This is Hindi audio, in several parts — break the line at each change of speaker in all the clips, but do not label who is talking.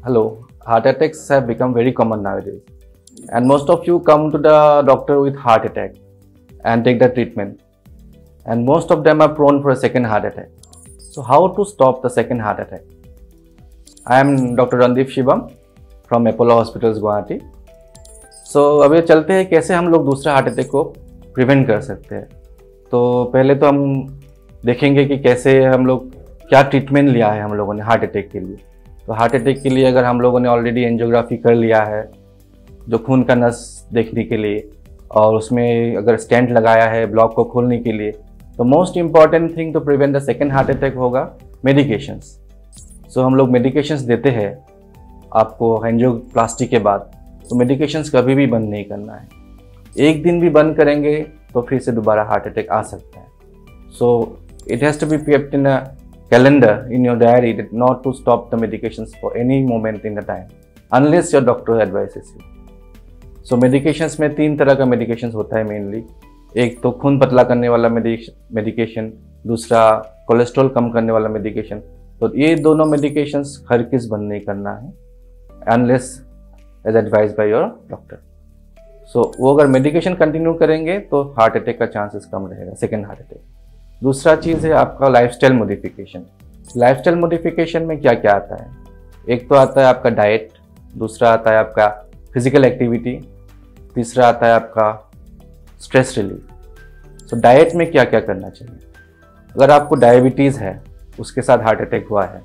Hello, heart attacks have become very common nowadays, and most of you come to the doctor with heart attack and take the treatment, and most of them are prone for a second heart attack. So how to stop the second heart attack? I am Dr. Randeep Shivam from Apollo Hospitals Guwahati. So अभी चलते हैं कैसे हम लोग दूसरा हार्ट अटैक को प्रिवेंट कर सकते हैं। तो पहले तो हम देखेंगे कि कैसे हम लोग क्या ट्रीटमेंट लिया है हम लोगों ने हार्ट अटैक के लिए। तो हार्ट अटैक के लिए अगर हम लोगों ने ऑलरेडी एंजियोग्राफी कर लिया है जो खून का नस देखने के लिए, और उसमें अगर स्टेंट लगाया है ब्लॉक को खोलने के लिए, तो most important thing to prevent the second heart attack होगा मेडिकेशंस। सो हम लोग मेडिकेशंस देते हैं आपको एंजियोप्लास्टी के बाद। तो मेडिकेशंस कभी भी बंद नहीं करना है। एक दिन भी बंद करेंगे तो फिर से दोबारा हार्ट अटैक आ सकता है। So it has to be kept in a calendar in your diary that not to stop the medications for any moment in the time unless your doctor advises you. So medications में 3 तरह का मेडिकेशंस होता है मेनली। एक तो खून पतला करने वाला मेडिकेशन, दूसरा कोलेस्ट्रॉल कम करने वाला मेडिकेशन। तो ये दोनों मेडिकेशंस हर किस बंद नहीं करना है unless as advise by your doctor. So वो अगर मेडिकेशन कंटिन्यू करेंगे तो हार्ट अटैक का चांसेस कम रहेगा, सेकेंड हार्ट अटैक। दूसरा चीज़ है आपका लाइफस्टाइल मॉडिफिकेशन। लाइफस्टाइल मॉडिफिकेशन में क्या क्या आता है? एक तो आता है आपका डाइट, दूसरा आता है आपका फिजिकल एक्टिविटी, तीसरा आता है आपका स्ट्रेस रिलीफ। सो डाइट में क्या क्या करना चाहिए? अगर आपको डायबिटीज़ है, उसके साथ हार्ट अटैक हुआ है,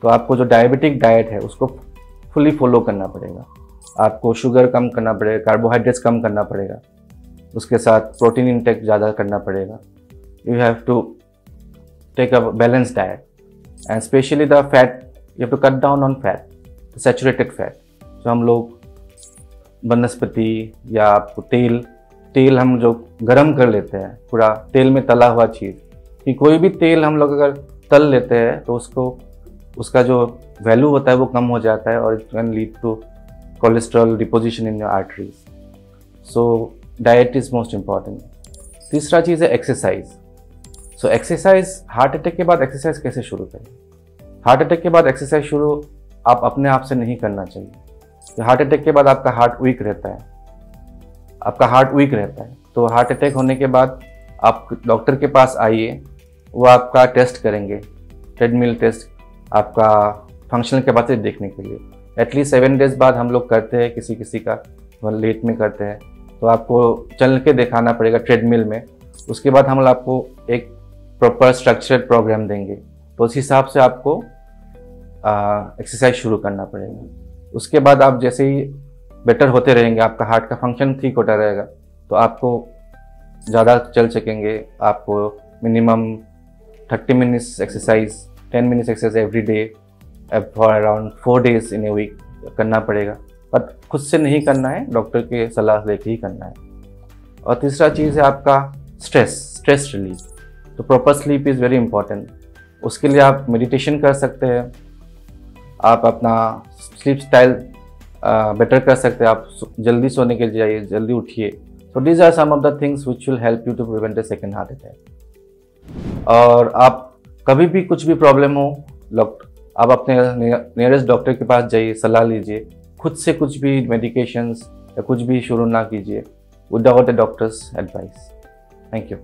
तो आपको जो डायबिटिक डाइट है उसको फुली फॉलो करना पड़ेगा। आपको शुगर कम करना पड़ेगा, कार्बोहाइड्रेट्स कम करना पड़ेगा, उसके साथ प्रोटीन इंटेक ज़्यादा करना पड़ेगा। You have to take a balanced diet, and especially the fat, you have to cut down on fat, the saturated fat. जो हम लोग वनस्पति या आपको तेल हम जो गरम कर लेते हैं, पूरा तेल में तला हुआ चीज़, कि कोई भी तेल हम लोग अगर तल लेते हैं तो उसका जो वैल्यू होता है वो कम हो जाता है, और it can lead to cholesterol deposition in your arteries. So diet is most important. तीसरा चीज़ है exercise. So exercise, heart attack के बाद एक्सरसाइज कैसे शुरू करें? हार्ट अटैक के बाद एक्सरसाइज शुरू आप अपने आप से नहीं करना चाहिए। हार्ट अटैक के बाद आपका हार्ट वीक रहता है, तो हार्ट अटैक होने के बाद आप डॉक्टर के पास आइए, वो आपका टेस्ट करेंगे, ट्रेडमिल टेस्ट, आपका फंक्शनल कैपेसिटी देखने के लिए। एटलीस्ट 7 डेज बाद हम लोग करते हैं, किसी का लेट में करते हैं, तो आपको चल के दिखाना पड़ेगा ट्रेडमिल में। उसके बाद हम आपको एक प्रॉपर स्ट्रक्चर्ड प्रोग्राम देंगे, तो उस हिसाब से आपको एक्सरसाइज शुरू करना पड़ेगा। उसके बाद आप जैसे ही बेटर होते रहेंगे, आपका हार्ट का फंक्शन ठीक होता रहेगा, तो आपको ज़्यादा चल सकेंगे। आपको minimum 30 minutes exercise, 10 minutes exercise every day for around 4 days in a week करना पड़ेगा। बट खुद से नहीं करना है, डॉक्टर के सलाह लेके ही करना है। और तीसरा चीज़ है आपका स्ट्रेस रिलीफ। तो proper sleep is very important. उसके लिए आप मेडिटेशन कर सकते हैं, आप अपना स्लीप स्टाइल बेटर कर सकते हैं, आप जल्दी सोने के लिए जाइए, जल्दी उठिए। So these are some of the things which will help you to prevent the second heart attack. और आप कभी भी कुछ भी प्रॉब्लम हो, आप अपने नियरेस्ट डॉक्टर के पास जाइए, सलाह लीजिए। खुद से कुछ भी मेडिकेशंस या कुछ भी शुरू ना कीजिए without a doctor's advice. Thank you.